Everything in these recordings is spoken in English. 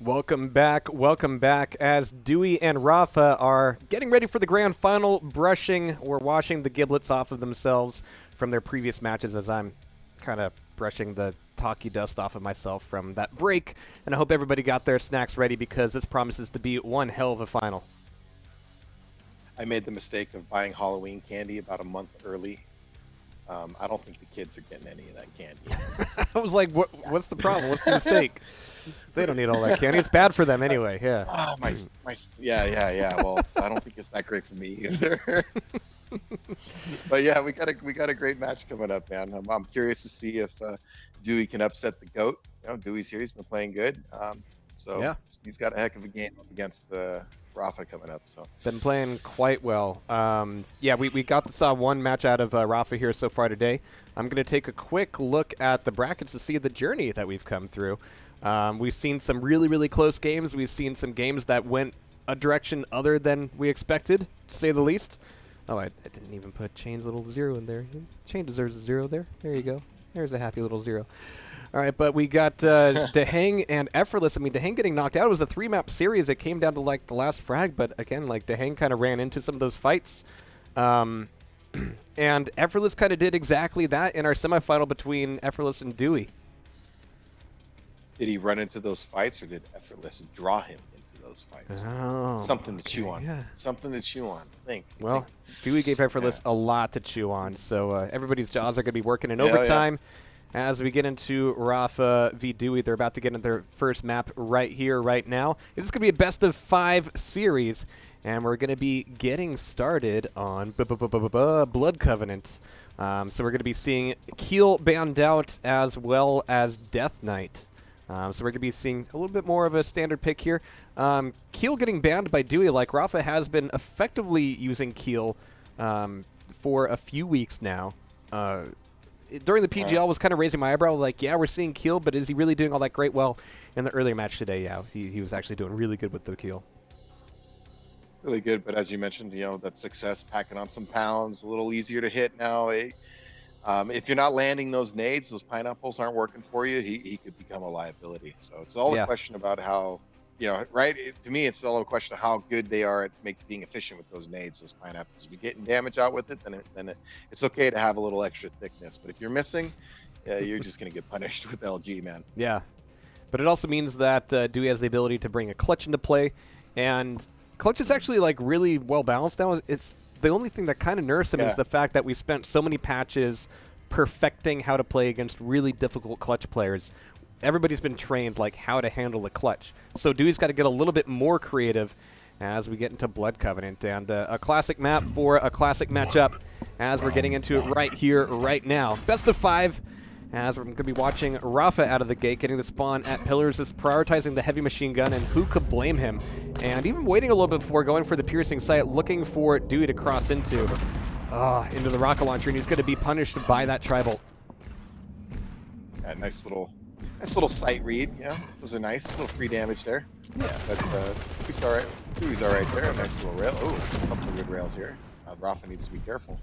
Welcome back as DOOI and RAPHA are getting ready for the grand final, brushing or washing the giblets off of themselves from their previous matches, as I'm kind of brushing the talkie dust off of myself from that break. And I hope everybody got their snacks ready because this promises to be one hell of a final. I made the mistake of buying Halloween candy about a month early. I don't think the kids are getting any of that candy. I was like, what's the problem? What's the mistake? They don't need all that candy. It's bad for them anyway. Yeah. Oh, yeah. Well, I don't think it's that great for me either. But yeah, we got a great match coming up, man. I'm curious to see if DOOI can upset the GOAT. You know, DOOI's here. He's been playing good. So yeah, he's got a heck of a game up against the RAPHA coming up. So been playing quite well. Yeah, we saw one match out of RAPHA here so far today. I'm going to take a quick look at the brackets to see the journey that we've come through. We've seen some really close games. We've seen some games that went a direction other than we expected, to say the least. Oh, I didn't even put Chain's little 0 in there. Chain deserves a 0 there. There you go. There's a happy little 0. All right, but we got DeHang and Effortless. I mean, DeHang getting knocked out. It was a 3-map series. It came down to, like, the last frag. But, again, like, DeHang kind of ran into some of those fights. And Effortless kind of did exactly that in our semifinal between Effortless and DOOI. Did he run into those fights, or did Effortless draw him into those fights? Oh, something to chew on. Yeah. Something to chew on. Well, DOOI gave Effortless a lot to chew on. So everybody's jaws are going to be working in overtime. As we get into RAPHA v DOOI, they're about to get into their first map right here, right now. It's going to be a best-of-5 series, and we're going to be getting started on Blood Covenant. So we're going to be seeing Keel banned out as well as Death Knight. So we're going to be seeing a little bit more of a standard pick here. Keel getting banned by DOOI, like RAPHA has been effectively using Keel for a few weeks now. During the PGL, I was kind of raising my eyebrow, like, yeah, we're seeing Keel, but is he really doing all that great? Well, in the earlier match today, yeah, he was actually doing really good with the Keel. Really good, but as you mentioned, you know, that success packing on some pounds, a little easier to hit now. If you're not landing those nades, those pineapples aren't working for you, he could become a liability. So it's all a question about how, you know, right? To me, it's all a question of how good they are at being efficient with those nades, those pineapples. If you're getting damage out with it, then it's okay to have a little extra thickness. But if you're missing, you're just going to get punished with LG, man. Yeah. But it also means that DOOI has the ability to bring a clutch into play. And clutch is actually, like, really well balanced now. It's the only thing that kind of nerfs him is the fact that we spent so many patches perfecting how to play against really difficult clutch players. Everybody's been trained, like, how to handle the clutch. So DOOI's got to get a little bit more creative as we get into Blood Covenant. And a classic map for a classic matchup as we're getting into it right here, right now. Best of 5, as we're going to be watching RAPHA out of the gate, getting the spawn at Pillars, is prioritizing the heavy machine gun, and who could blame him? And even waiting a little bit before going for the piercing sight, looking for DOOI to cross into the rocket launcher, and he's going to be punished by that tribal. Yeah, nice little sight read. Yeah, those are nice. A little free damage there. Yeah, but DOOI's all right. DOOI's all right there. A nice little rail. Oh, a couple of good rails here. RAPHA needs to be careful.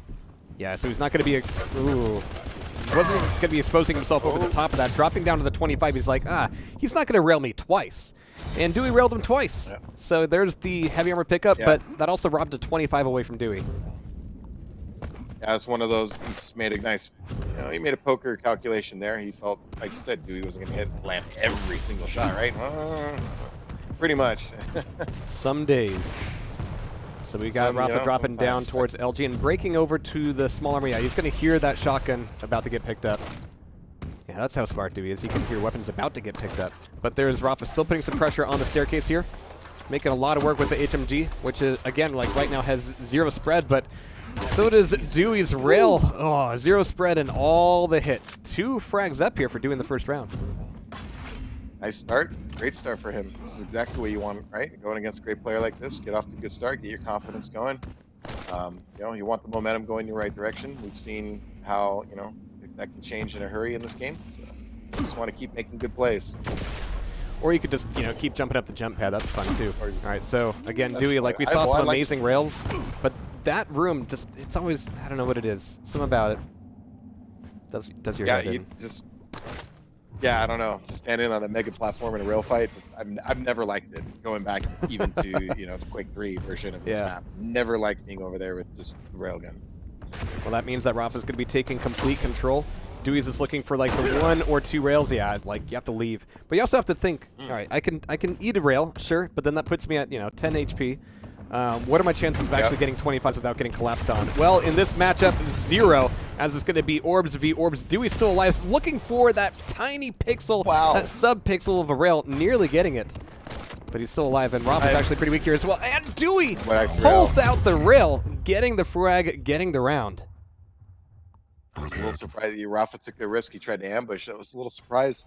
Yeah, so he's not going to be... He wasn't going to be exposing himself over the top of that. Dropping down to the 25, he's like, he's not going to rail me twice. And DOOI railed him twice. Yeah. So there's the heavy armor pickup, but that also robbed a 25 away from DOOI. Yeah, it's one of those. He just made a nice, you know, he made a poker calculation there. He felt, like you said, DOOI wasn't going to land every single shot, right? Pretty much. Some days. So we got RAPHA dropping down towards LG and breaking over to the small armor. Yeah, he's going to hear that shotgun about to get picked up. Yeah, that's how smart DOOI is. He can hear weapons about to get picked up. But there's RAPHA still putting some pressure on the staircase here. Making a lot of work with the HMG, which is, again, like right now has 0 spread, but so does DOOI's rail. Oh, 0 spread and all the hits. 2 frags up here for DOOI in the first round. Nice start. Great start for him. This is exactly what you want, right? Going against a great player like this, get off to a good start, get your confidence going. You know, you want the momentum going in the right direction. We've seen how, you know, that can change in a hurry in this game. So you just want to keep making good plays. Or you could just, you know, keep jumping up the jump pad. That's fun, too. All right, so, again, DOOI, like, we saw some amazing rails, but that room just, it's always, I don't know what it is. Something about it does your head in. Yeah, I don't know. Just standing on the mega platform in a rail fight, I've never liked it. Going back even to the Quake 3 version of this map, never liked being over there with just the railgun. Well, that means that RAPHA's going to be taking complete control. DOOI's just looking for like the 1 or 2 rails. Yeah, like you have to leave, but you also have to think. All right, I can eat a rail, sure, but then that puts me at 10 HP. What are my chances of actually getting 25s without getting collapsed on? Well, in this matchup, 0, as it's going to be Orbs v Orbs. DOOI still alive, looking for that tiny pixel, that sub-pixel of a rail, nearly getting it. But he's still alive, and RAPHA's actually pretty weak here as well. And DOOI pulls out the rail, getting the frag, getting the round. I was a little surprised. RAPHA took the risk. He tried to ambush. I was a little surprised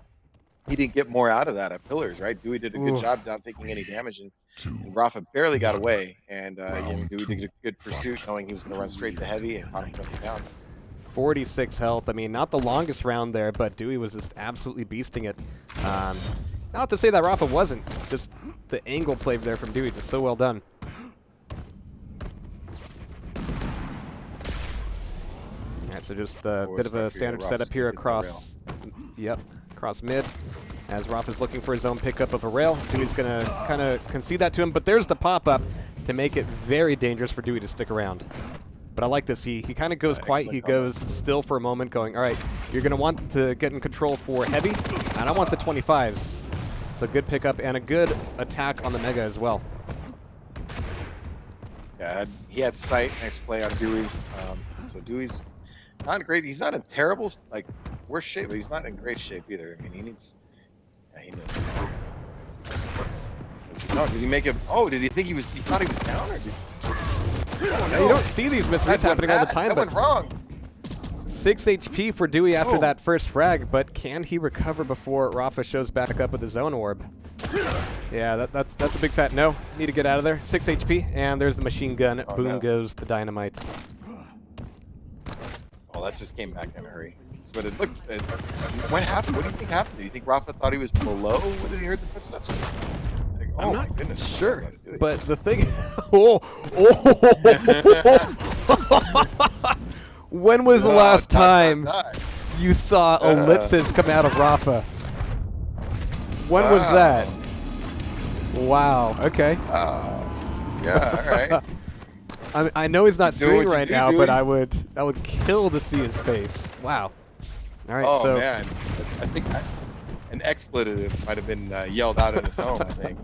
he didn't get more out of that at pillars, right? DOOI did a good job not taking any damage, and RAPHA barely got away. And DOOI did a good pursuit, knowing he was going to run straight to heavy and caught him jumping down. 46 health. I mean, not the longest round there, but DOOI was just absolutely beasting it. Not to say that RAPHA wasn't, just the angle play there from DOOI, just so well done. Alright, so just a bit of a standard setup here across, across mid, as RAPHA's looking for his own pickup of a rail. DOOI's going to kind of concede that to him, but there's the pop-up to make it very dangerous for DOOI to stick around. But I like this. He kind of goes quiet. He goes still for a moment, going, all right, you're going to want to get in control for heavy, and I want the 25s. So good pickup and a good attack on the Mega as well. Yeah, he had sight. Nice play on DOOI. So DOOI's not great. He's not in terrible, like, worse shape, but he's not in great shape either. I mean, he needs... Yeah, he knows. No, did he make him... Oh, did he think he thought he was down, or did... Oh, no. You don't see these misreads happening all the time, but... That went wrong. 6 HP for DOOI after that first frag, but can he recover before RAPHA shows back up with his own orb? Yeah, that's a big fat no. Need to get out of there. 6 HP, and there's the machine gun. Boom goes the dynamite. Oh, that just came back in a hurry. But it looked... what happened? What do you think happened? Do you think RAPHA thought he was below when he heard the footsteps? Like, oh, my goodness. Sure, but the thing... When was the last time you saw ellipses come out of RAPHA? When was that? Wow, okay. Yeah, all right. I know he's not streaming right now, but I would kill to see his face. Wow. All right, oh, so man. I think an expletive might have been yelled out in his home, I think,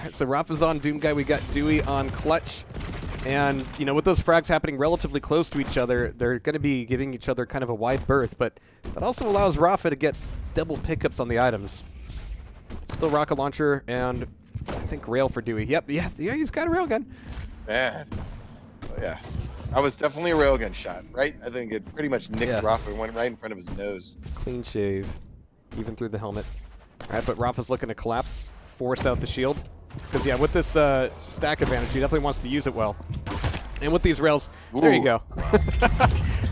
So RAPHA's on Doom Guy. We got DOOI on Clutch. And, with those frags happening relatively close to each other, they're going to be giving each other kind of a wide berth, but that also allows RAPHA to get double pickups on the items. Still rocket launcher and I think rail for DOOI. Yep, yeah, he's got a railgun. Man. Oh, yeah. That was definitely a railgun shot, right? I think it pretty much nicked RAPHA and went right in front of his nose. Clean shave, even through the helmet. All right, but RAPHA's looking to collapse, force out the shield. Because, yeah, with this stack advantage, he definitely wants to use it well. And with these rails, there you go.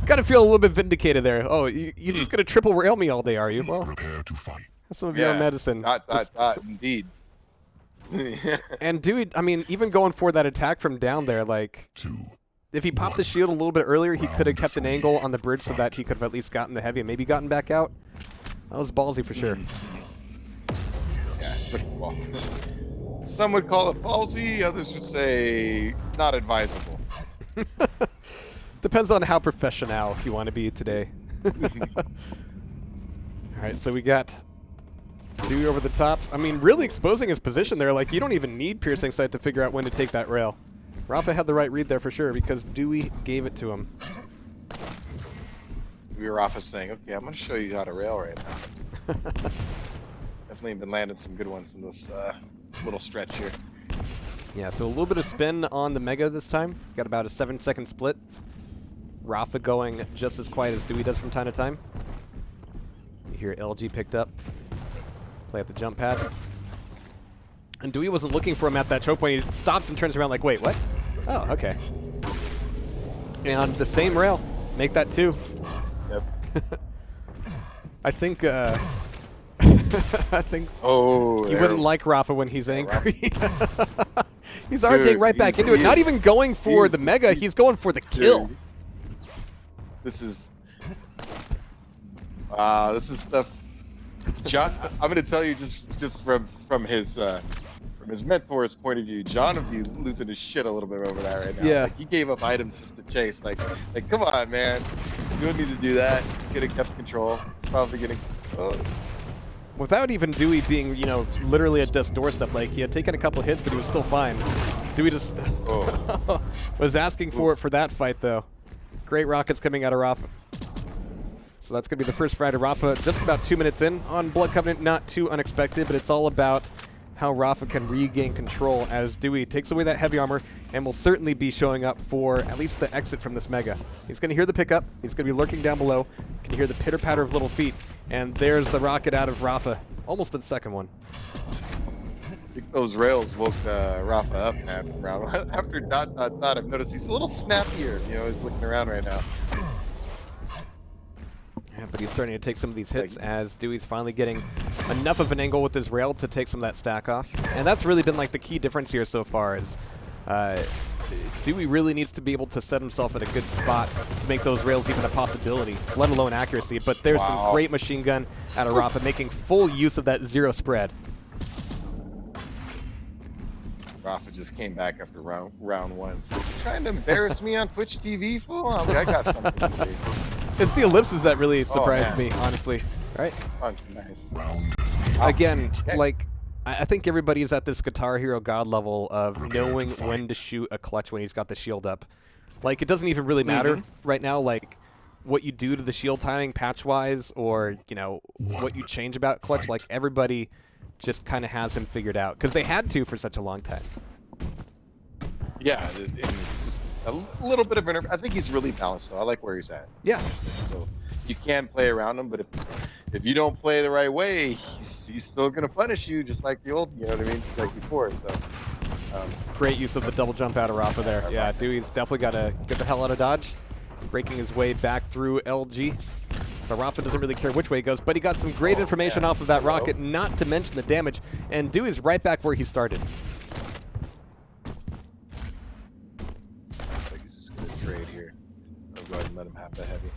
Kind of feel a little bit vindicated there. Oh, you're just going to triple rail me all day, are you? Well, that's some of your own medicine. Indeed. And DOOI, I mean, even going for that attack from down there, like, if he popped the shield a little bit earlier, he could have kept an angle on the bridge so that he could have at least gotten the heavy and maybe gotten back out. That was ballsy for sure. Yeah, it's pretty cool. Some would call it ballsy, others would say not advisable. Depends on how professional you want to be today. All right, so we got DOOI over the top. I mean, really exposing his position there. Like, you don't even need piercing sight to figure out when to take that rail. RAPHA had the right read there for sure because DOOI gave it to him. We were RAPHA saying, okay, I'm going to show you how to rail right now. Definitely been landing some good ones in this little stretch here. Yeah, so a little bit of spin on the Mega this time. Got about a 7-second split. RAPHA going just as quiet as DOOI does from time to time. You hear LG picked up. Play at the jump pad. And DOOI wasn't looking for him at that choke point. He stops and turns around like, wait, what? Oh, okay. And the same rail. Make that 2. Yep. I think I think you wouldn't like RAPHA when he's angry. He's RJing right back into it. Not even going for the Mega, he's going for the kill. This is... This is stuff. John, I'm going to tell you just from his mentor's point of view, John would be losing his shit a little bit over that right now. Yeah. Like, he gave up items just to chase. Like come on, man. You don't need to do that. He's getting kept control. It's probably getting. Oh. Without even DOOI being, you know, literally at death's doorstep, like he had taken a couple hits, but he was still fine. DOOI just was asking for it for that fight, though. Great rockets coming out of RAPHA. So that's going to be the first frag to RAPHA just about 2 minutes in on Blood Covenant. Not too unexpected, but it's all about how RAPHA can regain control as DOOI takes away that heavy armor and will certainly be showing up for at least the exit from this Mega. He's going to hear the pickup. He's going to be lurking down below. Can hear the pitter-patter of little feet. And there's the rocket out of RAPHA. Almost the second one. I think those rails woke RAPHA up, man, from round. After dot, I've noticed he's a little snappier. You know, he's looking around right now. Yeah, but he's starting to take some of these hits as DOOI's finally getting enough of an angle with his rail to take some of that stack off. And that's really been like the key difference here so far is DOOI really needs to be able to set himself at a good spot to make those rails even a possibility, let alone accuracy. But there's some great machine gun out of RAPHA making full use of that zero spread. RAPHA just came back after round one. So you're trying to embarrass me on Twitch TV, fool? I got something to do. It's the ellipses that really surprised me, honestly. Right? Oh, nice. Again, like, I think everybody's at this Guitar Hero God level of knowing when to shoot a clutch when he's got the shield up. Like, it doesn't even really matter right now, like, what you do to the shield timing patch-wise or, you know, what you change about clutch. Like, everybody just kind of has him figured out because they had to for such a long time. Yeah, it's just a little bit of an. I think he's really balanced, though. I like where he's at. Yeah. So you can play around him, but if you don't play the right way, he's still going to punish you, just like the old, you know what I mean, just like before. So great use of the double jump out of RAPHA there. Yeah, DOOI's definitely got to get the hell out of dodge, breaking his way back through LG. The RAPHA doesn't really care which way he goes, but he got some great information off of that rocket, not to mention the damage, and DOOI's right back where he started. He's just going to trade here. I'll go ahead and let him have the heavy.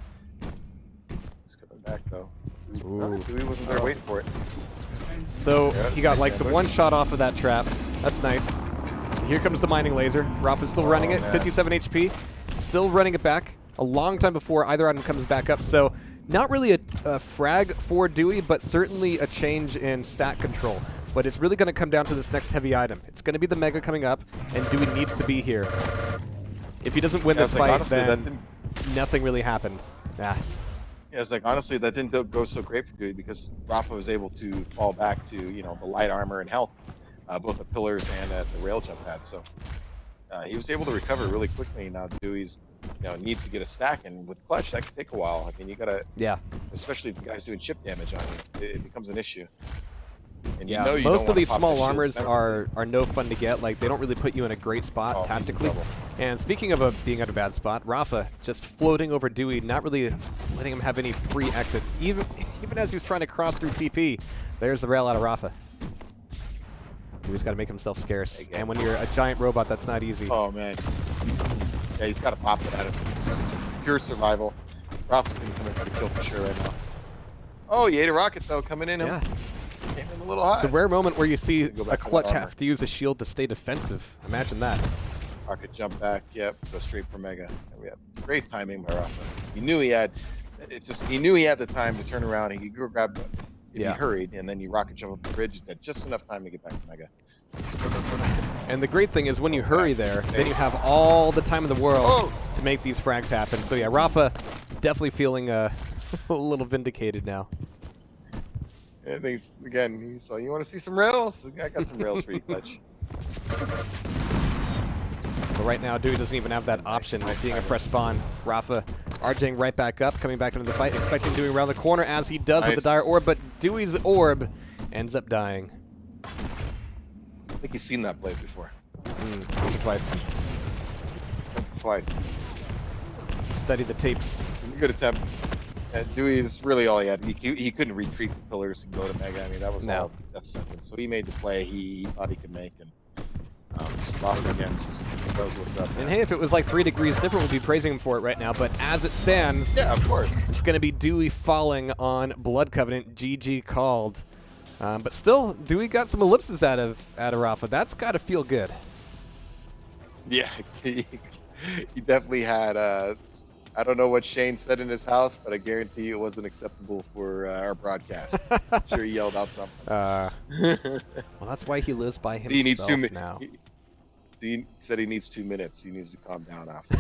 He's coming back, though. DOOI wasn't there waiting for it. So he got like the one shot off of that trap. That's nice. Here comes the mining laser. RAPHA's still running it, 57 HP. Still running it back a long time before either item comes back up. So not really a frag for DOOI, but certainly a change in stat control. But it's really going to come down to this next heavy item. It's going to be the Mega coming up, and DOOI needs to be here. If he doesn't win this fight, honestly, then nothing really happened. Yeah, it's like, honestly, that didn't go so great for DOOI because RAPHA was able to fall back to, you know, the light armor and health, both at pillars and at the rail jump pad. So he was able to recover really quickly. Now DOOI's, you know, needs to get a stack, and with clutch that could take a while. I mean, you gotta, especially if the guy's doing chip damage on you, it becomes an issue. And you know you most of these small armors are no fun to get. Like, they don't really put you in a great spot tactically. And speaking of being at a bad spot, RAPHA just floating over DOOI, not really letting him have any free exits, even as he's trying to cross through TP. There's the rail out of RAPHA. DOOI's got to make himself scarce, and when you're a giant robot, that's not easy. Oh man, yeah, he's got to pop it out of him. It's just pure survival. RAPHA's gonna come in for the kill for sure right now. Oh, he ate a rocket though, coming in. Yeah. Came in a little high. The rare moment where you see a clutch have to use a shield to stay defensive. Imagine that. Rocket jump back. Yep. Go straight for Mega. And we have great timing by RAPHA. He knew he had. He knew he had the time to turn around. He could go grab. He hurried, and then you rocket jump up the bridge. Had just enough time to get back to Mega. And the great thing is when you hurry there, then you have all the time in the world to make these frags happen. So yeah, RAPHA definitely feeling a little vindicated now. And he's, again, so you want to see some rails? I got some rails for you, Clutch. But right now, DOOI doesn't even have that option of being a fresh spawn. RAPHA RJing right back up, coming back into the fight, expecting DOOI around the corner as he does with the Dire Orb, but DOOI's orb ends up dying. I think he's seen that play before. Once or twice. Once or twice. Study the tapes. It was a good attempt. DOOI is really all he had. He couldn't retreat the pillars and go to Mega. I mean, that was all death sentence. So he made the play he thought he could make, and just Rafa again just knows what's up. And hey, if it was like 3 degrees different, we'd be praising him for it right now. But as it stands, yeah, of course, it's going to be DOOI falling on Blood Covenant. GG called. But still, DOOI got some ellipses out of RAPHA. That's got to feel good. Yeah, he definitely had. I don't know what Shane said in his house, but I guarantee it wasn't acceptable for our broadcast. I'm sure he yelled out something. Well, that's why he lives by himself he needs 2 minutes now. He said he needs 2 minutes. He needs to calm down after.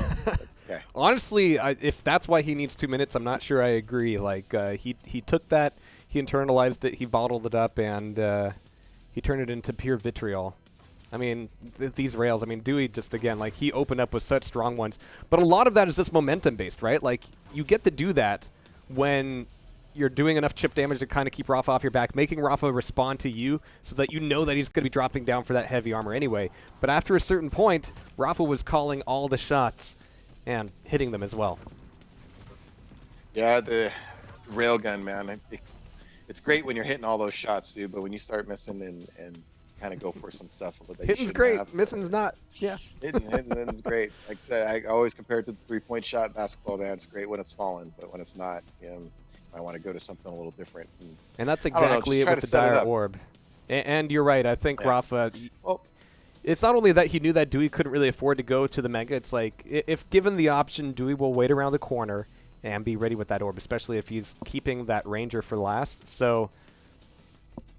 Okay. Honestly, if that's why he needs 2 minutes, I'm not sure I agree. Like he took that, he internalized it, he bottled it up, and he turned it into pure vitriol. I mean, these rails, I mean, DOOI just, again, like, he opened up with such strong ones. But a lot of that is just momentum-based, right? Like, you get to do that when you're doing enough chip damage to kind of keep RAPHA off your back, making RAPHA respond to you so that you know that he's going to be dropping down for that heavy armor anyway. But after a certain point, RAPHA was calling all the shots and hitting them as well. Yeah, the railgun, man. It's great when you're hitting all those shots, dude, but when you start missing and kind of go for some stuff that hitting's great, missing's not. Yeah, hitting's great. Like I said, I always compare it to the 3-point shot in basketball. Man, it's great when it's falling, but when it's not, I want to go to something a little different. And that's exactly it with the dire orb. And you're right. I think RAPHA. Well, it's not only that he knew that DOOI couldn't really afford to go to the Mega. It's like if given the option, DOOI will wait around the corner and be ready with that orb, especially if he's keeping that Ranger for last. So.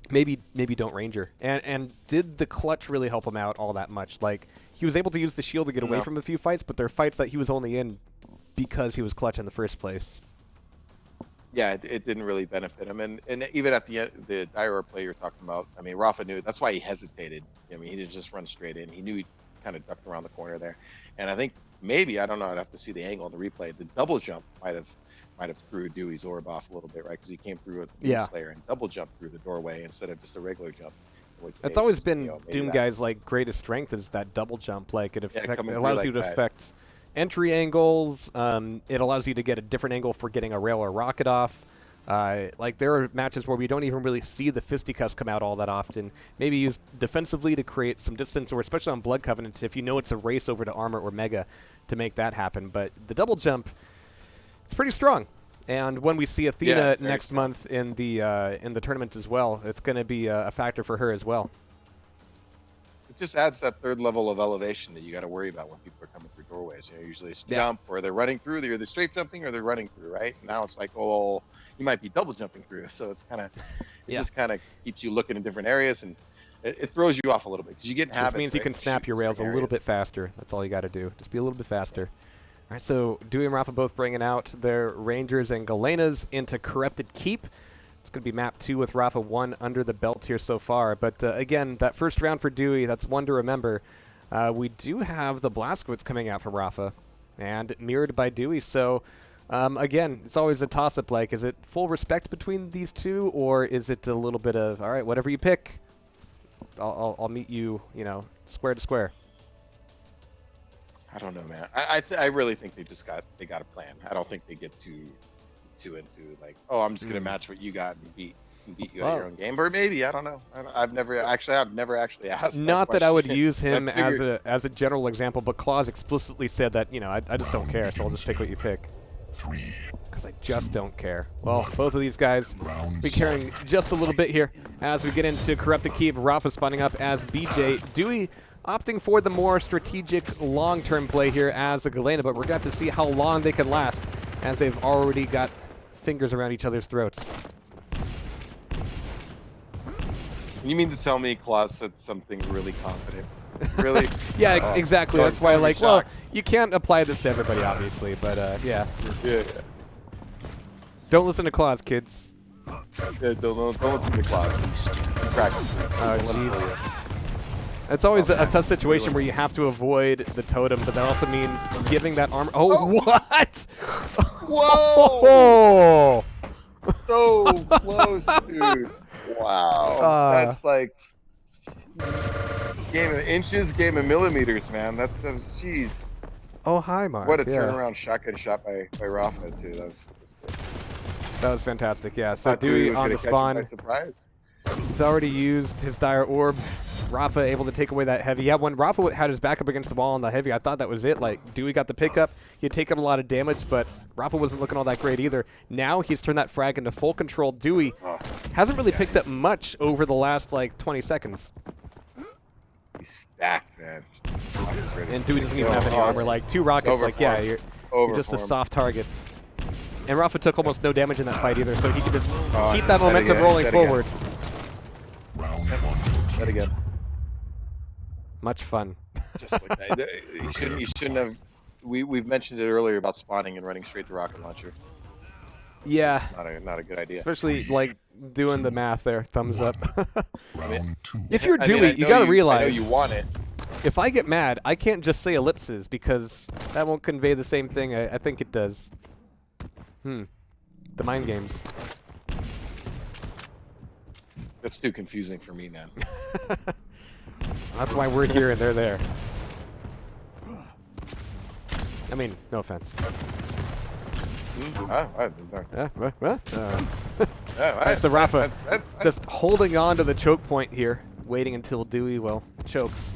Maybe don't Ranger. And did the clutch really help him out all that much? Like, he was able to use the shield to get away from a few fights, but they're fights that he was only in because he was clutch in the first place. Yeah, it didn't really benefit him. And even at the end, the dire play you're talking about, I mean, RAPHA knew. That's why he hesitated. I mean, he didn't just run straight in. He knew he kind of ducked around the corner there. And I think maybe, I don't know, I'd have to see the angle of the replay. The double jump might have threw DOOI's orb off a little bit, right? Because he came through with the Slayer and double jumped through the doorway instead of just a regular jump. That's always been Doom Guy's like greatest strength is that double jump. Like it allows you to affect entry angles. It allows you to get a different angle for getting a rail or rocket off. Like there are matches where we don't even really see the fisticuffs come out all that often. Maybe used defensively to create some distance, or especially on Blood Covenant, if you know it's a race over to Armor or Mega to make that happen. But the double jump, it's pretty strong. And when we see Athena next month in the tournament as well, it's going to be a factor for her as well. It just adds that third level of elevation that you got to worry about when people are coming through doorways. Usually it's jump, or they're running through. They're either straight jumping or they're running through, right? Now it's like, oh, you might be double jumping through. So it's kind of, just kind of keeps you looking in different areas, and it throws you off a little bit because you get in habits. This means you can snap your rails a little bit faster. That's all you got to do. Just be a little bit faster. All right, so DOOI and RAPHA both bringing out their Rangers and Galenas into Corrupted Keep. It's going to be map 2 with RAPHA 1 under the belt here so far. But again, that first round for DOOI, that's one to remember. We do have the Blazkowicz coming out from RAPHA and mirrored by DOOI. So again, it's always a toss-up. Like, is it full respect between these two, or is it a little bit of, all right, whatever you pick, I'll meet you, square to square? I don't know, man. I really think they got a plan. I don't think they get too into like, oh, I'm just gonna match what you got and beat you at your own game. Or maybe, I don't know. I've never actually asked. Not that I would use him as a general example, but Claus explicitly said that I just don't care, so I'll just pick what you pick. Because I just don't care. Well, both of these guys be carrying just a little bit here as we get into Corrupted Keep. RAPHA spawning up as BJ. DOOI opting for the more strategic long-term play here as a Galena, but we're going to have to see how long they can last as they've already got fingers around each other's throats. You mean to tell me Claus said something really confident? Really? Yeah, exactly. That's why, like, well, you can't apply this to everybody, obviously, but yeah. Yeah. Don't listen to Claus, kids. Yeah, don't listen to Claus. Practice. Oh, jeez. It's always a tough situation where you have to avoid the totem, but that also means giving that armor. Oh, what? Whoa! So close, dude. Wow. That's like game of inches, game of millimeters, man. That's jeez. Oh, hi, Mark. What a turnaround shotgun shot by RAPHA, too. That was good. That was fantastic, yeah. So DOOI on the spawn. By surprise. He's already used his dire orb RAPHA able to take away that heavy. Yeah, when RAPHA had his back up against the wall on the heavy, I thought that was it. Like, DOOI got the pickup. He had taken a lot of damage, but RAPHA wasn't looking all that great either. Now he's turned that frag into full control. DOOI hasn't really picked up much over the last, like, 20 seconds. He's stacked, man. And DOOI doesn't even have any armor. Like, 2 rockets, like, yeah, you're just a soft target. And RAPHA took almost no damage in that fight either, so he could just keep that momentum rolling forward. That again. Much fun. Just like that. You shouldn't have. We've mentioned it earlier about spawning and running straight to rocket launcher. Yeah. Not a good idea. Especially like doing the math there. Thumbs up. I mean, if you're DOOI, you gotta realize. I know you want it. If I get mad, I can't just say ellipses because that won't convey the same thing I think it does. The mind games. That's too confusing for me, man. That's why we're here and they're there. I mean, no offense. So RAPHA just holding on to the choke point here, waiting until DOOI, well, chokes.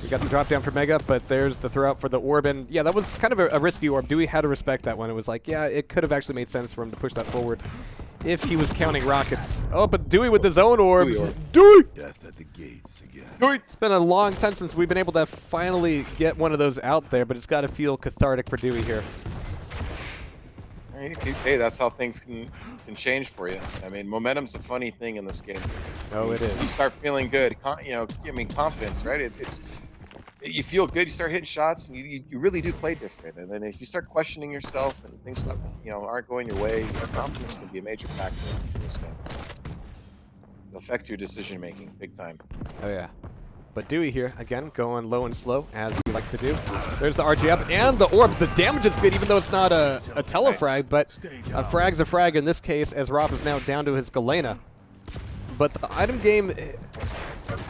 We got the drop down for Mega, but there's the throw out for the orb, and yeah, that was kind of a risky orb. DOOI had to respect that one. It was like, yeah, it could have actually made sense for him to push that forward if he was counting rockets. Oh, but DOOI with his own orbs. DOOI! Death at the gates again. DOOI! It's been a long time since we've been able to finally get one of those out there, but it's got to feel cathartic for DOOI here. Hey, that's how things can change for you. I mean, momentum's a funny thing in this game. Oh, it is. You start feeling good, confidence, right? You feel good, you start hitting shots, and you really do play different. And then if you start questioning yourself and things aren't going your way, confidence can be a major factor in this game. It'll affect your decision making big time. Oh yeah. But DOOI here, again, going low and slow, as he likes to do. There's the RG up, and the orb. The damage is good, even though it's not a telefrag, but a frag's a frag in this case, as RAPHA is now down to his Galena. But the item game,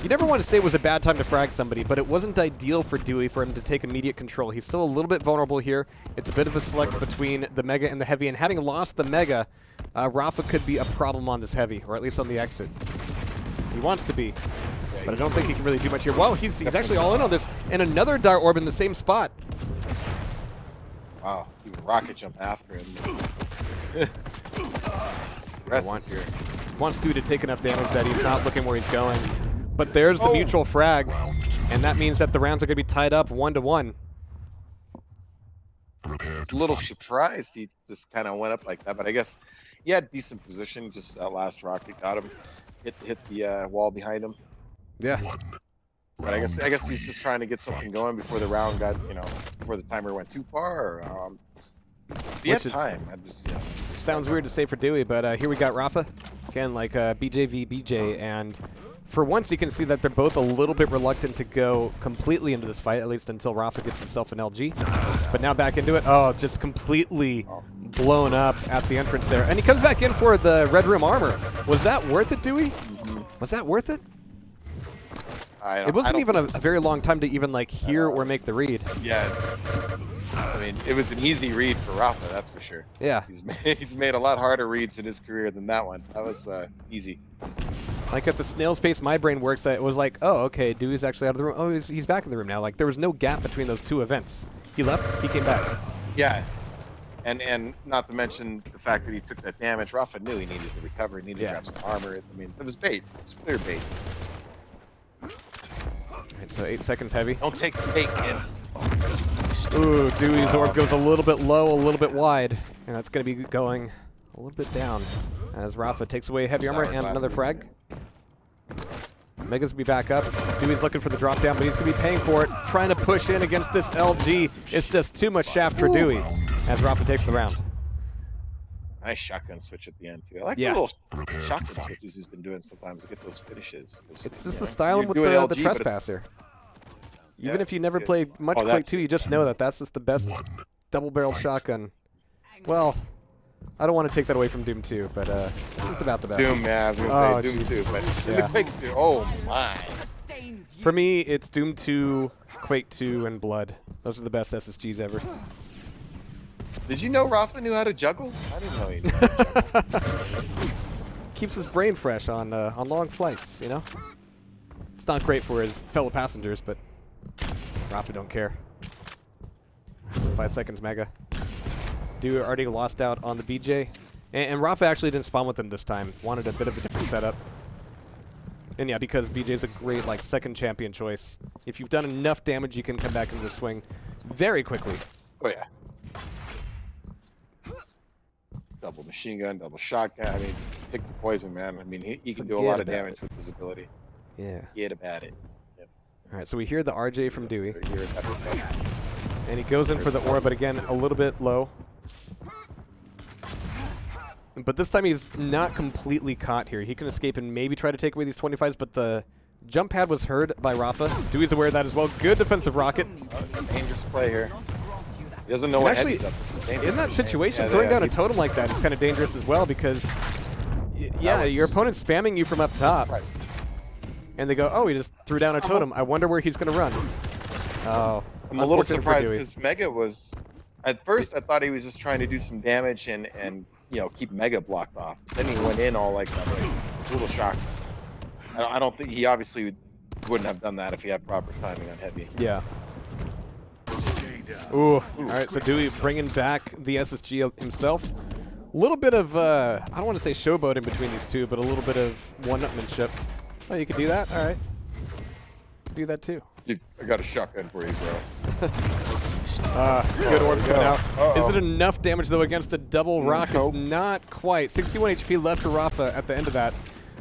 you never want to say it was a bad time to frag somebody, but it wasn't ideal for DOOI for him to take immediate control. He's still a little bit vulnerable here. It's a bit of a select between the Mega and the Heavy, and having lost the Mega, RAPHA could be a problem on this Heavy, or at least on the exit. He wants to be. But I don't think he can really do much here. Whoa, he's actually all in on this. And another Dire Orb in the same spot. Wow, he would rocket jump after him. Wants DOOI to take enough damage that he's not looking where he's going. But there's the mutual frag. And that means that the rounds are going to be tied up 1-1. A little surprised he just kind of went up like that. But I guess he had decent position. Just that last rocket got him. Hit the wall behind him. Yeah. But I guess he's just trying to get something going before the round got, before the timer went too far. Or, he had time. Sounds weird to say for DOOI, but here we got RAPHA. Again, like BJ v BJ, and for once you can see that they're both a little bit reluctant to go completely into this fight, at least until RAPHA gets himself an LG. But now back into it. Oh, just completely blown up at the entrance there. And he comes back in for the Red Room armor. Was that worth it, DOOI? Was that worth it? It wasn't even a very long time to even hear or make the read. Yeah, I mean, it was an easy read for RAPHA, that's for sure. Yeah, he's made a lot harder reads in his career than that one. That was easy. Like at the snail's pace my brain works, it was like, oh, okay, DOOI's actually out of the room. Oh, he's back in the room now. Like there was no gap between those two events. He left, he came back. Yeah, and not to mention the fact that he took that damage. RAPHA knew he needed to recover. He needed to grab some armor. I mean, it was bait. It's clear bait. Right, so 8 seconds Heavy. Don't take the bait, kids. Ooh, DOOI's orb goes a little bit low, a little bit wide, and that's going to be going a little bit down as RAPHA takes away Heavy armor and another frag. Mega's going to be back up. DOOI's looking for the drop down, but he's going to be paying for it, trying to push in against this LG. It's just too much shaft for DOOI as RAPHA takes the round. Nice shotgun switch at the end, too. I like the little shotgun switches he's been doing sometimes to get those finishes. It's just the styling with the trespasser. Even if you never played much Quake 2, you just know that that's just the best double-barrel shotgun. Well, I don't want to take that away from Doom 2, but this is about the best. Doom, yeah, I was going to say Doom 2, but in the Quake 2, oh my. For me, it's Doom 2, Quake 2, and Blood. Those are the best SSGs ever. Did you know RAPHA knew how to juggle? I didn't know he knew how to juggle. Keeps his brain fresh on long flights, you know? It's not great for his fellow passengers, but RAPHA don't care. So 5 seconds, Mega. DOOI already lost out on the BJ. And RAPHA actually didn't spawn with him this time. Wanted a bit of a different setup. And yeah, because BJ's a great, like, second champion choice. If you've done enough damage, you can come back into the swing very quickly. Oh, yeah. Double machine gun, double shotgun. I mean, pick the poison, man. I mean, he can do a lot of damage with his ability. Yeah. Forget about it. Yep. All right, so we hear the RJ from DOOI. Here, And he goes in for the aura, but again, a little bit low. But this time he's not completely caught here. He can escape and maybe try to take away these 25s, but the jump pad was heard by RAPHA. DOOI's aware of that as well. Good defensive rocket. Dangerous play here. He doesn't know what heavy's up. This is dangerous. In that situation, throwing down a totem like that is kind of dangerous as well because, yeah, your opponent's spamming you from up top. And they go, oh, he just threw down a totem. I wonder where he's going to run. Oh, I'm a little surprised because Mega was, at first I thought he was just trying to do some damage and you know, keep Mega blocked off. Then he went in all like that. It's a little shocked. I don't think he obviously wouldn't have done that if he had proper timing on heavy. Yeah. Ooh. All right, so DOOI bringing back the SSG himself. A little bit of, I don't want to say showboating between these two, but a little bit of one-upmanship. Oh, you could do that? All right. Do that too. I got a shotgun for you, bro. Good orbs coming out. Is it enough damage, though, against the double rockets? Not quite. 61 HP left for RAPHA at the end of that.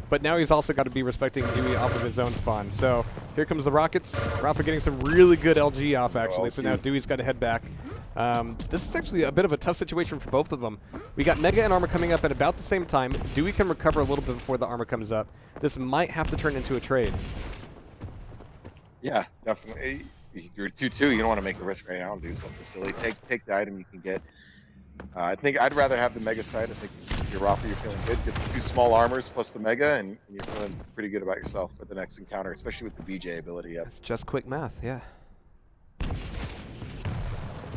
But now he's also got to be respecting DOOI off of his own spawn. So here comes the rockets. RAPHA getting some really good LG off, actually. So now DOOI's got to head back. This is actually a bit of a tough situation for both of them. We got Mega and Armor coming up at about the same time. DOOI can recover a little bit before the Armor comes up. This might have to turn into a trade. Yeah, definitely. You're 2-2. You don't want to make a risk right now and do something silly. Take the item you can get. I think I'd rather have the Mega side. I think if you're RAPHA, you're feeling good. Get the 2 small armors plus the Mega, and you're feeling pretty good about yourself for the next encounter, especially with the BJ ability. Yep. It's just quick math, yeah.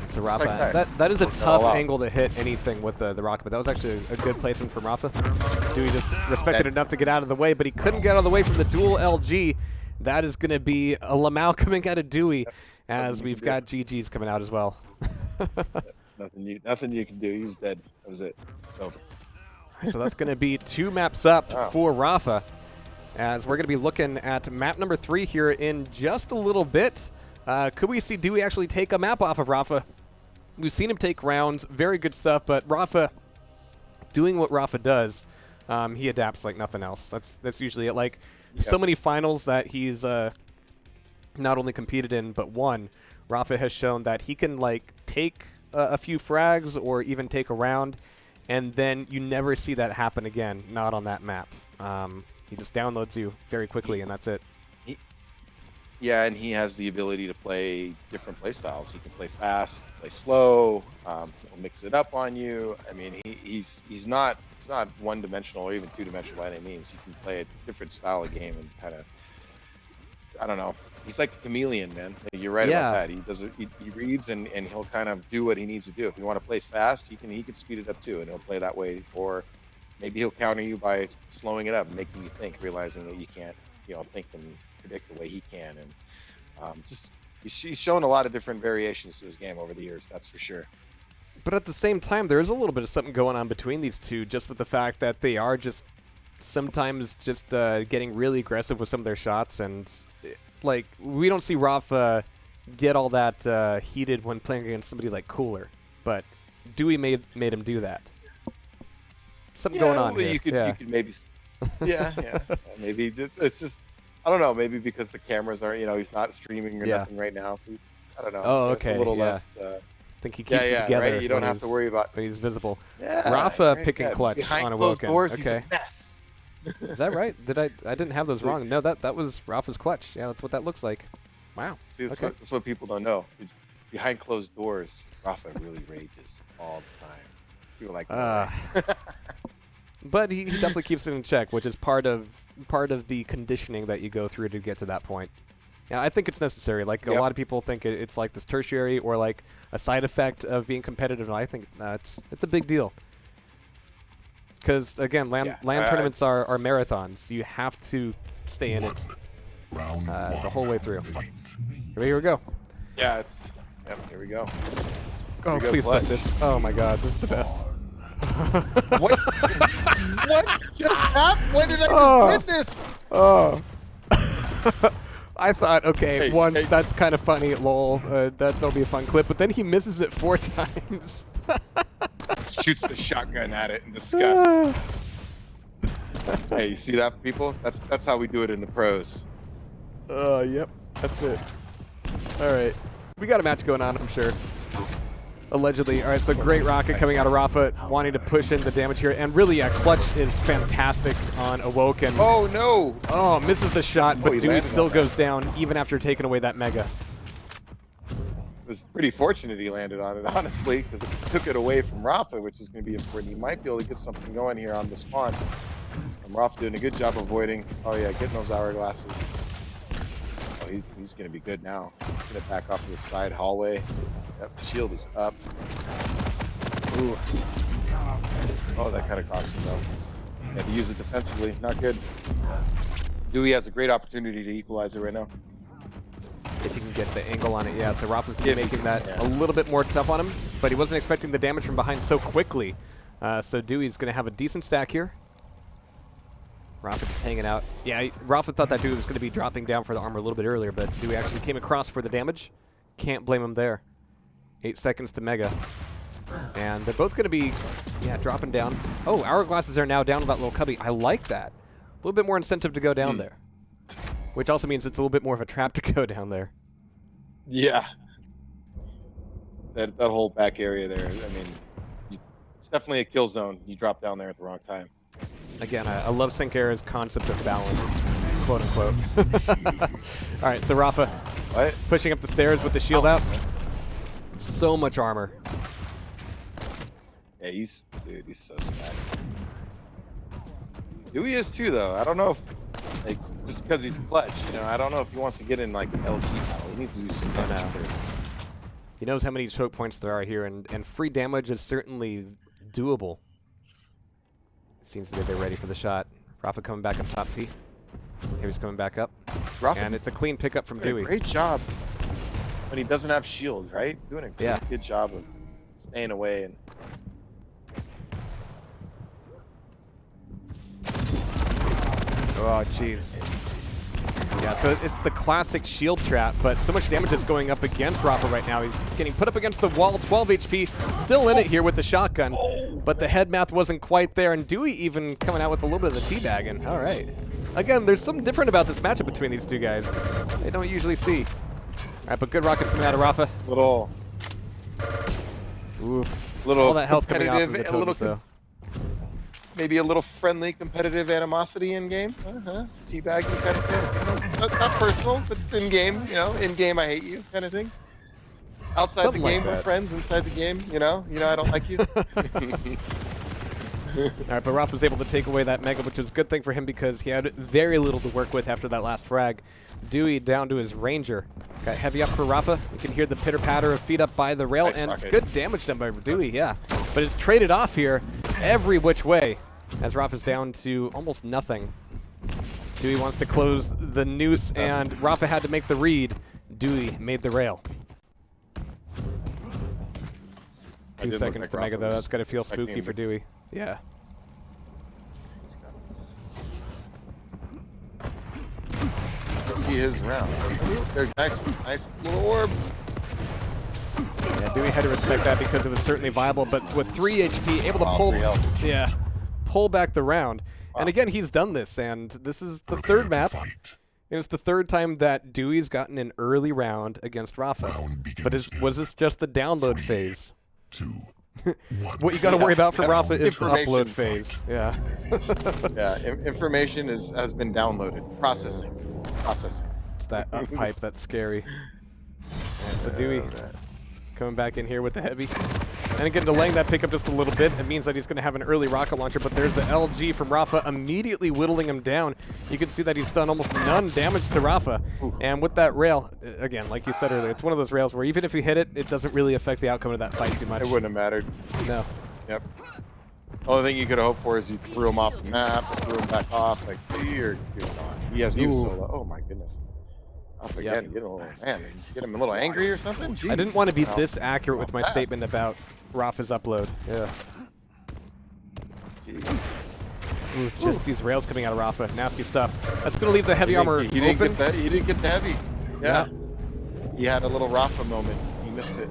So RAPHA, like that is a tough angle to hit anything with the rocket, but that was actually a good placement from RAPHA. DOOI just respected enough to get out of the way, but he couldn't get out of the way from the dual LG. That is going to be a Lamau coming out of DOOI, as we've got GG's coming out as well. Nothing you can do. He was dead. That was it. Over. So that's going to be 2 maps up for RAPHA, as we're going to be looking at map number 3 here in just a little bit. Could we see DOOI actually take a map off of RAPHA? We've seen him take rounds. Very good stuff, but RAPHA doing what RAPHA does, he adapts like nothing else. That's usually it. Like, so many finals that he's not only competed in but won. RAPHA has shown that he can like take a few frags or even take a round, and then you never see that happen again. Not on that map. He just downloads you very quickly, and that's it. Yeah, and he has the ability to play different play styles. He can play fast, play slow. He'll mix it up on you. I mean, he's not one-dimensional or even two-dimensional by any means. He can play a different style of game and kind of, I don't know. He's like a chameleon, man. You're right about that. He does it. He reads and he'll kind of do what he needs to do. If you want to play fast, he can speed it up too, and he'll play that way. Or maybe he'll counter you by slowing it up, making you think, realizing that you can't, think and predict the way he can. And he's shown a lot of different variations to his game over the years. That's for sure. But at the same time, there is a little bit of something going on between these two, just with the fact that they are just sometimes just getting really aggressive with some of their shots, and like we don't see RAPHA get all that heated when playing against somebody like Cooler, but DOOI made him do that. Something going on here. You could maybe, maybe it's just I don't know. Maybe because the cameras are he's not streaming or nothing right now, so he's I don't know. Oh, okay. It's a little less. I think he keeps it together. Right? You don't have to worry about when he's visible. Yeah, RAPHA picking clutch behind on a closed Woken. doors, Okay. he's a mess. Is that right? I didn't have those wrong. No, that was RAPHA's clutch. Yeah, that's what that looks like. Wow. See, that's what people don't know. Behind closed doors, RAPHA really rages all the time. People like but he definitely keeps it in check, which is part of the conditioning that you go through to get to that point. Yeah, I think it's necessary. Like a lot of people think it's like this tertiary or like a side effect of being competitive, and I think it's a big deal. Because again, land tournaments are marathons. You have to stay in it. the whole way through. Here we go. Yeah, yep, here we go. Oh, please put this. Oh my god, this is the best. What? What just happened? What did I just witness? Oh. I thought, okay, that's kind of funny, lol. That'll be a fun clip, but then he misses it 4 times. Shoots the shotgun at it in disgust. Hey, you see that, people? That's how we do it in the pros. Yep, that's it. All right, we got a match going on, I'm sure. Allegedly. All right, so great rocket coming out of RAPHA, wanting to push in the damage here. And really, Clutch is fantastic on Awoken. Oh, no. Oh, misses the shot, but DOOI still goes down even after taking away that Mega. It was pretty fortunate he landed on it, honestly, because it took it away from RAPHA, which is going to be important. He might be able to get something going here on the spawn. And RAPHA doing a good job avoiding. Oh, yeah, getting those hourglasses. Oh, he's going to be good now. He's going to back off to the side hallway. Yep, the shield is up. Ooh. Oh, that kind of cost him though. Had to use it defensively. Not good. DOOI has a great opportunity to equalize it right now. If he can get the angle on it, yeah. So RAPHA's going to be making that a little bit more tough on him, but he wasn't expecting the damage from behind so quickly. So DOOI's going to have a decent stack here. RAPHA just hanging out. Yeah, RAPHA thought that DOOI was going to be dropping down for the armor a little bit earlier, but DOOI actually came across for the damage. Can't blame him there. 8 seconds to Mega. And they're both going to be, dropping down. Oh, hourglasses are now down to that little cubby. I like that. A little bit more incentive to go down there. Which also means it's a little bit more of a trap to go down there. Yeah. That whole back area there, I mean, it's definitely a kill zone. You drop down there at the wrong time. Again, I love Sincare's concept of balance, quote unquote. All right, so RAPHA pushing up the stairs with the shield out. So much armor. Yeah, he's so stacked. DOOI is too, though. I don't know if, like, just because he's clutch, you know, I don't know if he wants to get in like an LG battle. He needs to do some damage first. He knows how many choke points there are here, and free damage is certainly doable. It seems that they're ready for the shot. RAPHA coming back up top T. Here he's coming back up. RAPHA, and it's a clean pickup from DOOI. Great job. When he doesn't have shield, right? Doing a good job of staying away. And oh, jeez. Yeah, so it's the classic shield trap, but so much damage is going up against RAPHA right now. He's getting put up against the wall, 12 HP, still in it here with the shotgun, but the head math wasn't quite there, and DOOI even coming out with a little bit of the teabagging. All right. Again, there's something different about this matchup between these two guys. They don't usually see. All right, but good rockets coming out of RAPHA. Little all that health coming off of the totems, though. Maybe a little friendly competitive animosity in game. Teabagging kind of thing. Not personal, but it's in game. You know, in game I hate you kind of thing. Outside something the game we're friends. Inside the game, you know I don't like you. All right, but RAPHA was able to take away that Mega, which was a good thing for him because he had very little to work with after that last frag. DOOI down to his Ranger. Got heavy up for RAPHA. You can hear the pitter-patter of feet up by the rail, and it's good damage done by DOOI, yeah. But it's traded off here every which way as RAPHA's down to almost nothing. DOOI wants to close the noose, and RAPHA had to make the read. DOOI made the rail. 2 seconds to Mega, though. That's got to feel spooky for DOOI. Yeah. His round. Nice little orb. Yeah, DOOI had to respect that because it was certainly viable, but with 3 HP, able to pull back the round. Wow. And again, he's done this, and this is the 3rd map. And it's the 3rd time that DOOI's gotten an early round against RAPHA. But was this just the download phase? What you got to worry about for RAPHA is the upload phase. Yeah. Information has been downloaded. Processing. It's that up pipe that's scary. And so DOOI coming back in here with the heavy. And again, delaying that pickup just a little bit. It means that he's going to have an early rocket launcher, but there's the LG from RAPHA immediately whittling him down. You can see that he's done almost none damage to RAPHA. And with that rail, again, like you said earlier, it's one of those rails where even if you hit it, it doesn't really affect the outcome of that fight too much. It wouldn't have mattered. No. Yep. Only thing you could have hoped for is you threw him off the map, threw him back off. Like, you're gone. He has you solo. Oh my goodness. Up again, Yep. get a little man. Get him a little angry or something. Jeez. I didn't want to be this accurate with my statement about RAPHA's upload. Yeah. Jeez. Ooh, just these rails coming out of RAPHA. Nasty stuff. That's gonna leave the heavy armor He didn't open. get that. He didn't get the heavy. Yeah. He had a little RAPHA moment. He missed it.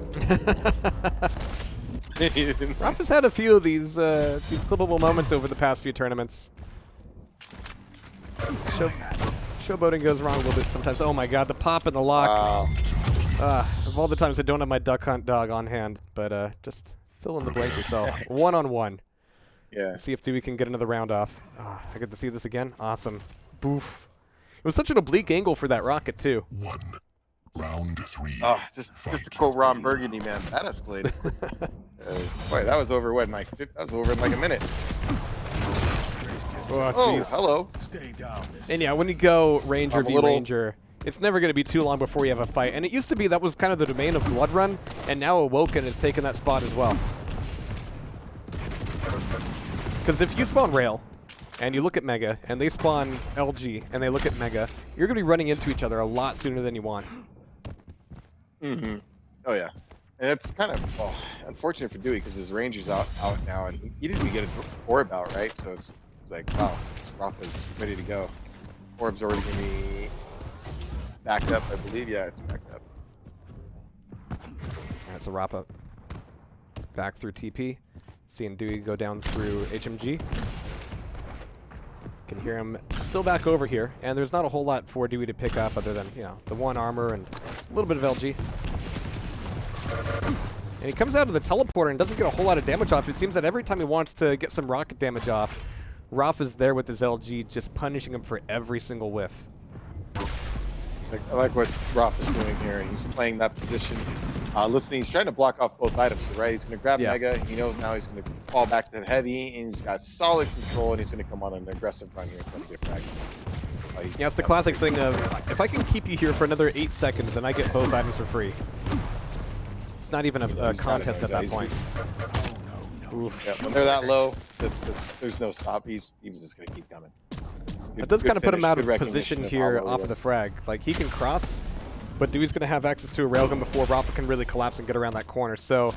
RAPHA's had a few of these clippable moments over the past few tournaments. Showboating goes wrong a little bit sometimes. Oh my god, the pop and the lock. Wow. Of all the times I don't have my duck hunt dog on hand, but just fill in the blanks yourself. One-on-one. Yeah. Let's see if Dewey can get another round off. I get to see this again. Awesome. Boof. It was such an oblique angle for that rocket too. Round 3. Oh, just to quote Ron Burgundy, man, that escalated. Boy, that was over what? That was over in like a minute. Oh, Oh, hello. Stay down. And yeah, when you go Ranger v little- Ranger, it's never going to be too long before you have a fight. And it used to be that was kind of the domain of Blood Run, and now Awoken has taken that spot as well. Because if you spawn Rail, and you look at Mega, and they spawn LG, and they look at Mega, you're going to be running into each other a lot sooner than you want. Mm-hmm. Oh yeah, and it's kind of unfortunate for Dewey because his Ranger's out now, and he didn't even get an orb out, right? So it's like, wow, RAPHA's ready to go. Orb's already gonna be backed up, I believe. Yeah, it's backed up. That's a RAPHA. Back through TP. Seeing Dewey go down through HMG. Can hear him still back over here, and there's not a whole lot for Dewey to pick up other than, you know, the one armor and a little bit of LG. And he comes out of the teleporter and doesn't get a whole lot of damage off. It seems that every time he wants to get some rocket damage off, RAPHA's there with his LG just punishing him for every single whiff. I like what RAPHA's doing here. He's playing that position, listening. He's trying to block off both items, right? He's going to grab Mega. He knows now he's going to fall back to heavy, and he's got solid control, and he's going to come on an aggressive run here and try to get frag. Yeah, it's the classic thing of, if I can keep you here for another 8 seconds, then I get both items for free. It's not even a contest at that point. Oof. Yeah, when they're that low, there's no stop. He was just going to keep coming. It does kind of put him out of position here off of the frag. Like, he can cross, but Dewey's going to have access to a railgun before RAPHA can really collapse and get around that corner. So,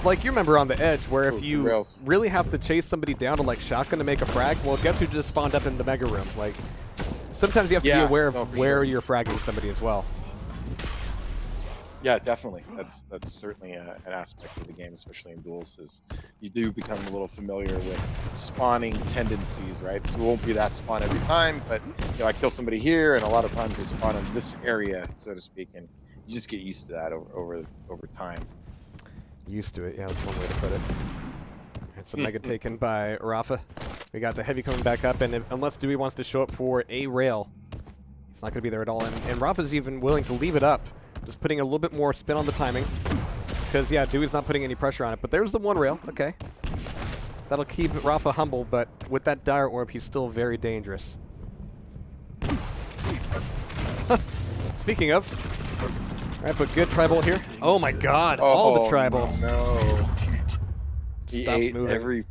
like you remember on the edge, where if you really have to chase somebody down to like shotgun to make a frag, well, guess who just spawned up in the Mega Room? Like, sometimes you have to be aware of where you're fragging somebody as well. Yeah, definitely. That's certainly an aspect of the game, especially in duels, is you do become a little familiar with spawning tendencies, right? So it won't be that spawn every time, but you know, I kill somebody here, and a lot of times they spawn in this area, so to speak, and you just get used to that over time. Used to it, yeah, that's one way to put it. Alright, so Mega taken by RAPHA. We got the heavy coming back up, and unless Dewey wants to show up for a rail, he's not going to be there at all. And RAPHA's even willing to leave it up, just putting a little bit more spin on the timing. Because, yeah, Dewey's not putting any pressure on it. But there's the one rail. Okay. That'll keep RAPHA humble, but with that Dire Orb, he's still very dangerous. Speaking of, alright, but good Tri-Bolt here. Oh my god, all the Tri-Bolts. No. He Stops ate moving. every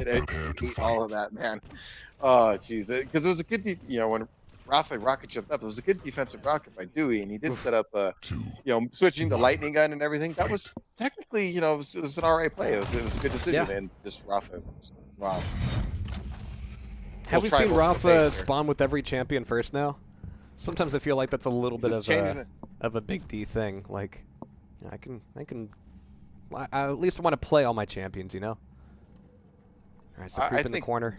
ate all of that, man. Oh, jeez. Because it was a good, you know, when RAPHA rocket jumped up, it was a good defensive rocket by Dewey, and he did set up, you know, switching the lightning gun and everything. That was technically, you know, it was an alright play. It was a good decision, and just RAPHA, wow. Have we seen RAPHA spawn with every champion first now? Sometimes I feel like that's a little bit of a big D thing. Like, I at least want to play all my champions, you know. All right, so creep in the corner.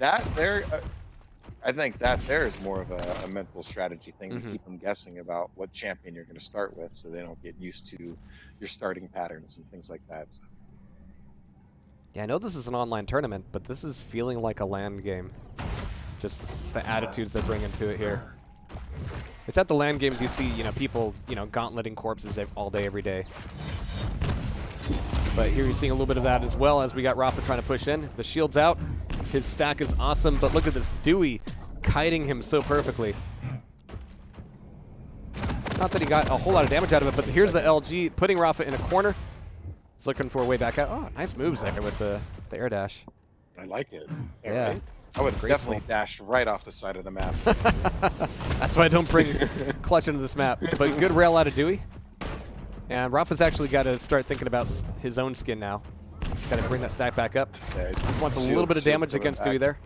I think that there is more of a mental strategy thing to keep them guessing about what champion you're going to start with, so they don't get used to your starting patterns and things like that. So. Yeah, I know this is an online tournament, but this is feeling like a LAN game. Just the attitudes they bring into it here. It's at the LAN games you see, you know, people, you know, gauntleting corpses all day, every day. But here you're seeing a little bit of that as well as we got RAPHA trying to push in. The shield's out. His stack is awesome, but look at this Dewey kiting him so perfectly. Not that he got a whole lot of damage out of it, but here's the LG putting RAPHA in a corner. He's looking for a way back out. Oh, nice moves there with the air dash. I like it. Yeah. Right? I would have Graceful. definitely dashed right off the side of the map. That's why I don't bring Clutch into this map. But good rail out of DOOI. And RAPHA's actually got to start thinking about his own skin now. Got to bring that stack back up. Yeah, Just wants a little bit of damage against DOOI there.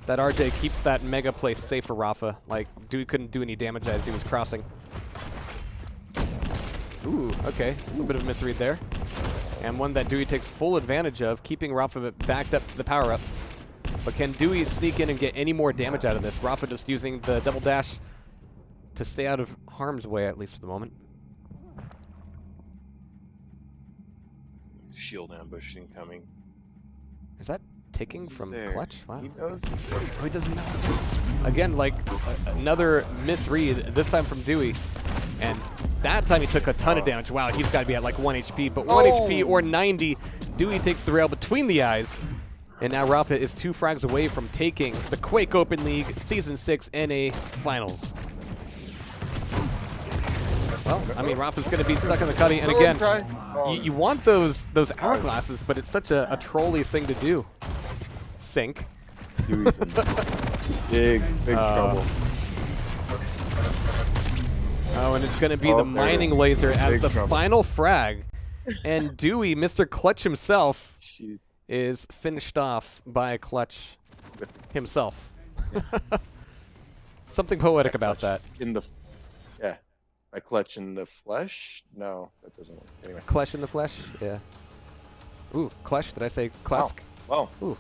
That RJ keeps that mega play safe for RAPHA. Like, DOOI couldn't do any damage as he was crossing. Ooh, okay. A little bit of a misread there. And one that DOOI takes full advantage of, keeping RAPHA backed up to the power-up. But can DOOI sneak in and get any more damage out of this? RAPHA just using the double dash to stay out of harm's way, at least for the moment. Shield ambush incoming. Is that ticking from Clutch? Wow. He knows the Oh, he doesn't know. Again, like another misread, this time from DOOI. And that time he took a ton of damage. Wow, he's got to be at like 1 HP. But 1 HP or 90, DOOI takes the rail between the eyes. And now RAPHA is 2 frags away from taking the Quake Open League Season 6 NA Finals. Well, I mean, RAPHA's going to be stuck in the cutty. And again, you want those hourglasses, but it's such a trolly thing to do. Sink. DOOI's in big trouble. Oh, and it's going to be the mining laser as the final frag. And DOOI, Mr. Clutch himself, is finished off by Clutch himself. Something poetic about that. By Clutch in the flesh? No, that doesn't work. Anyway. Clutch in the flesh? Yeah. Ooh, Clutch. Did I say Clusk? Well. Ooh,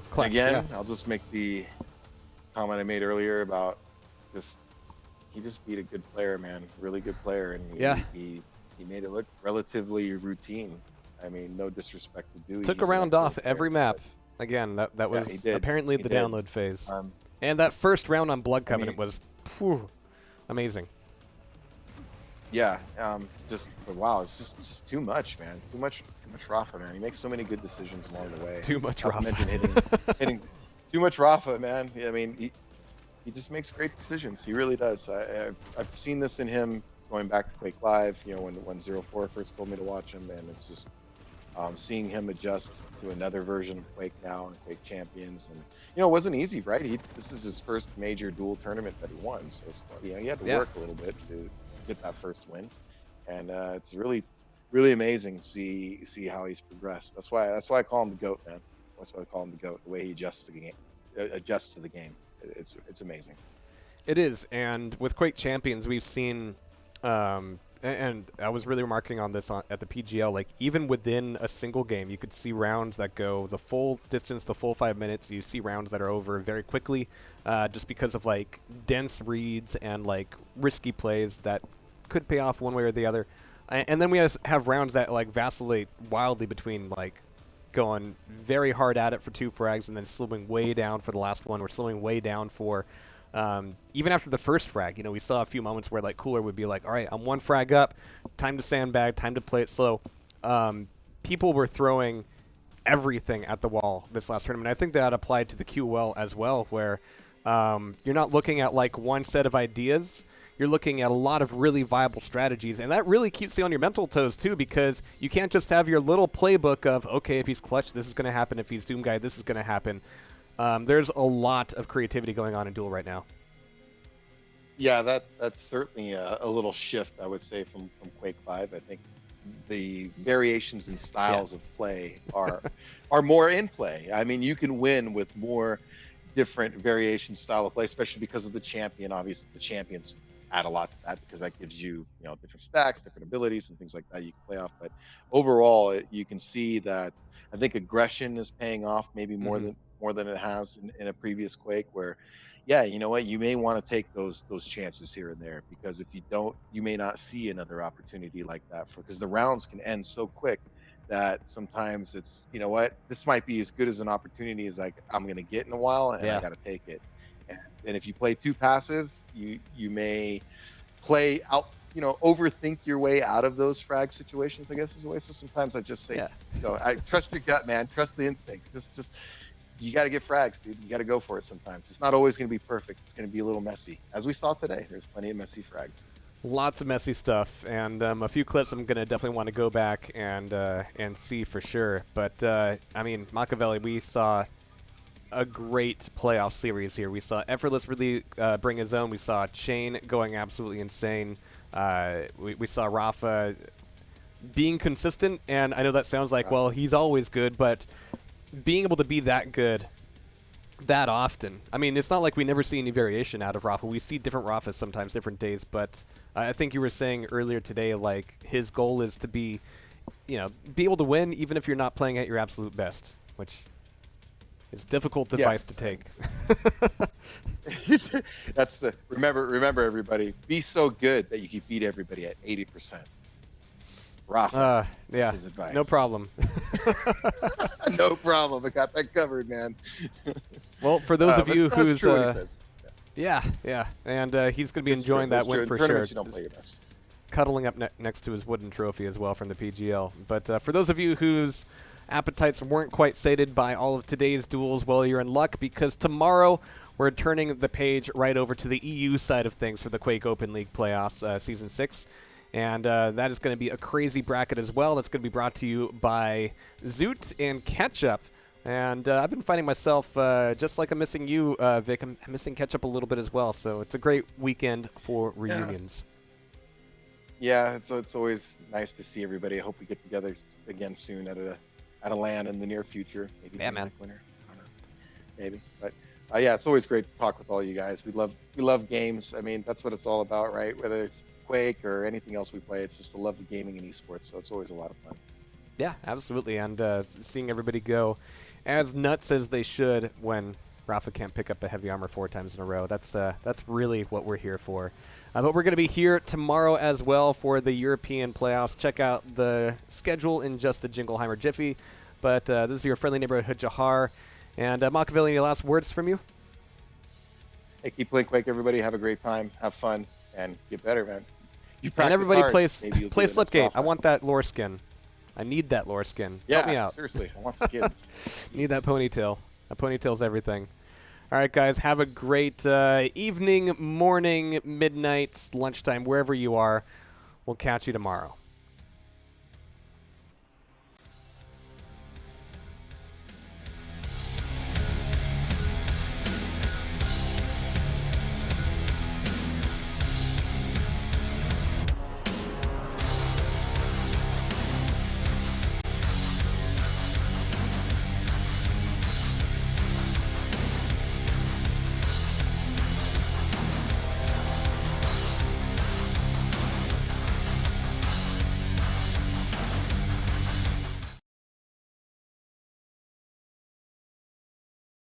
Clusk. Again, yeah. I'll just make the comment I made earlier about he just beat a good player, man. Really good player. And he made it look relatively routine. I mean, no disrespect to DOOI. Took a round off every map. Again, that was apparently the download phase. And that first round on Blood Covenant was amazing. Yeah, wow, it's just too much, man. Too much RAPHA, man. He makes so many good decisions along the way. Too much Not to mention hitting too much RAPHA, man. I mean, he just makes great decisions. He really does. I've seen this in him going back to Quake Live. You know, when 04 first told me to watch him, and it's just seeing him adjust to another version of Quake now and Quake Champions, and you know, it wasn't easy, right? This is his first major dual tournament that he won, so he had to work a little bit to get that first win, and it's really amazing to see how he's progressed. That's why I call him the GOAT, man. That's why I call him the GOAT. The way he adjusts to the game, it's amazing. It is, and with Quake Champions, we've seen, and I was really remarking on this at the PGL. Like even within a single game, you could see rounds that go the full distance, the full 5 minutes. You see rounds that are over very quickly, just because of like dense reads and like risky plays that could pay off one way or the other. And then we have rounds that like vacillate wildly between like going very hard at it for 2 frags and then slowing way down for the last one, or slowing way down for even after the first frag. You know, we saw a few moments where like Cooler would be like, all right, I'm 1 frag up, time to sandbag, time to play it slow. People were throwing everything at the wall this last tournament. I think that applied to the QL as well, where you're not looking at like one set of ideas. You're looking at a lot of really viable strategies, and that really keeps you on your mental toes too, because you can't just have your little playbook of, okay, if he's Clutch, this is going to happen. If he's Doom Guy, this is going to happen. There's a lot of creativity going on in Duel right now. Yeah, that's certainly a little shift, I would say, from Quake 5. I think the variations in styles of play are more in play. I mean, you can win with more different variation style of play, especially because of the champion. Obviously, the champions add a lot to that, because that gives you, different stacks, different abilities, and things like that you can play off. But overall, you can see that I think aggression is paying off maybe more than it has in a previous Quake, where, yeah, you know what, you may want to take those chances here and there, because if you don't, you may not see another opportunity like that, because the rounds can end so quick that sometimes it's, you know what, this might be as good as an opportunity as I'm going to get in a while, and I got to take it. And if you play too passive, you may play out, overthink your way out of those frag situations, I guess is the way. So sometimes I just say, I trust your gut, man. Trust the instincts. Just you got to get frags, dude. You got to go for it sometimes. It's not always going to be perfect. It's going to be a little messy. As we saw today, there's plenty of messy frags. Lots of messy stuff, and a few clips I'm going to definitely want to go back and see for sure. But, I mean, Machiavelli, we saw a great playoff series here. We saw Effortless really bring his own. We saw Chain going absolutely insane. We saw RAPHA being consistent, and I know that sounds like, well, he's always good, but being able to be that good that often. I mean, it's not like we never see any variation out of RAPHA. We see different RAPHAs sometimes, different days, but I think you were saying earlier today, like, his goal is to be, be able to win even if you're not playing at your absolute best, which is difficult advice to take. That's the remember everybody, be so good that you can beat everybody at 80%. RAPHA, yeah, his advice. No problem. No problem. I got that covered, man. Well, for those of you who's yeah, and he's going to be enjoying that win for sure. You don't play your best. Cuddling up next to his wooden trophy as well from the PGL. But for those of you whose appetites weren't quite sated by all of today's duels, well, you're in luck, because tomorrow we're turning the page right over to the EU side of things for the Quake Open League playoffs, Season 6. And that is going to be a crazy bracket as well. That's going to be brought to you by Zoot and Ketchup. And I've been finding myself, just like I'm missing you, Vic, I'm missing Ketchup a little bit as well. So it's a great weekend for reunions. Yeah, it's always nice to see everybody. I hope we get together again soon at a LAN in the near future. Maybe man. Winter. I don't know. Maybe. But yeah, it's always great to talk with all you guys. We love games. I mean, that's what it's all about, right? Whether it's Quake or anything else we play, it's just to love the gaming and esports, so it's always a lot of fun. Yeah, absolutely, and seeing everybody go as nuts as they should when RAPHA can't pick up a heavy armor 4 times in a row. That's really what we're here for. But we're going to be here tomorrow as well for the European playoffs. Check out the schedule in just a Jingleheimer jiffy. But this is your friendly neighborhood Jahar. And Machiavelli, any last words from you? Hey, keep playing Quake, everybody. Have a great time. Have fun. And get better, man. And everybody play Slipgate. I want that lore skin. I need that lore skin. Yeah, help me out. Seriously. I want skins. Need that ponytail. That ponytail's everything. All right, guys. Have a great evening, morning, midnight, lunchtime, wherever you are. We'll catch you tomorrow.